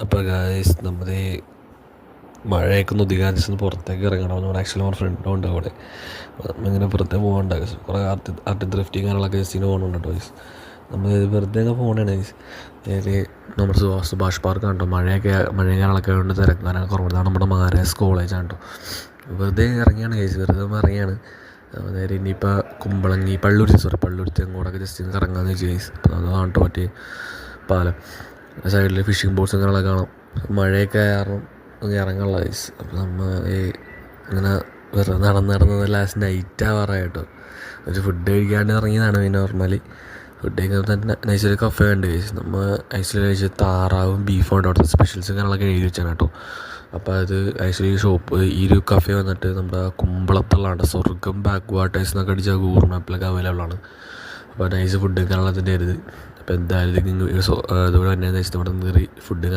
അപ്പോൾ ഗായ്സ് നമ്മുടെ മഴയൊക്കെ ഒന്ന് ഒതുങ്ങാൻ ജസ്റ്റ് ഒന്ന് പുറത്തേക്ക് ഇറങ്ങണം. നമ്മുടെ ആക്ച്വലി നമ്മുടെ ഫ്രണ്ടും ഉണ്ട് അവിടെ. നമ്മളിങ്ങനെ പുറത്തേക്ക് പോകണ്ട കുറേ ആർട്ട് ത്രിഫ്റ്റിങ് കാര്യങ്ങളൊക്കെ ജസ്റ്റ് ഇങ്ങനെ പോകുന്നുണ്ട് കേട്ടോ ഗൈസ്. നമ്മൾ വെറുതെ അങ്ങ് പോകണതാണ് ഗൈസ്. നേരെ നമ്മുടെ സുഭാഷ് പാർക്കാണ് കേട്ടോ. മഴയും കാര്യങ്ങളൊക്കെ കൊണ്ട് തിരക്കാനൊക്കെ കുറവാണ്. നമ്മുടെ മഹാരാജാസ് കോളേജാണ് കേട്ടോ. വെറുതെ ഇറങ്ങിയാണ് ഗൈസ്, വെറുതെ ഒന്ന് ഇറങ്ങിയാണ്. നേരെ ഇനിയിപ്പോൾ പള്ളുരുത്തി അങ്ങോട്ടൊക്കെ ജസ്റ്റ് ഒന്ന് കറങ്ങാമെന്ന് വെച്ച് ഗൈസ്. അപ്പോൾ അതാണ് കേട്ടോ മറ്റേ പാലം. സൈഡിൽ ഫിഷിംഗ് ബോട്ട്സ് അങ്ങനെയൊക്കെ കാണാം. മഴയൊക്കെ കാരണം ഒന്ന് ഇറങ്ങാനുള്ള ഗൈസ്. അപ്പോൾ നമ്മൾ ഇങ്ങനെ വെറുതെ നടന്ന് ലാസ്റ്റ് നൈറ്റ് ആവാറായി കേട്ടോ. ഒരു ഫുഡ് കഴിക്കാണ്ട് ഇറങ്ങിയതാണ്. പിന്നെ നോർമലി ഫുഡ് കഴിക്കാൻ തന്നെ നൈസൊരു കഫേ ഉണ്ട് ഗൈസ്. നമ്മൾ ആക്ച്വലി കഴിച്ച് താറാവും ബീഫും ഉണ്ട്. അവിടുത്തെ സ്പെഷ്യൽസ് കാര്യങ്ങളൊക്കെ എഴുതി വെച്ചാണ് കേട്ടോ. അപ്പോൾ അത് ആക്ച്വലി ഈ ഒരു കഫേ വന്നിട്ട് നമ്മുടെ കുമ്പളത്തുള്ളതാണ്. സ്വർഗം ബാക്ക് വാട്ടേഴ്സ് എന്നൊക്കെ അടിച്ച ഗൂഗിൾ മാപ്പിലൊക്കെ അവൈലബിൾ ആണ്. അപ്പോൾ നൈസ് ഫുഡ് കാര്യങ്ങളൊക്കെ ആയിരുന്നു. അപ്പോൾ എന്തായാലും ഇതുകൂടെ തന്നെ നമ്മുടെ ഫുഡ്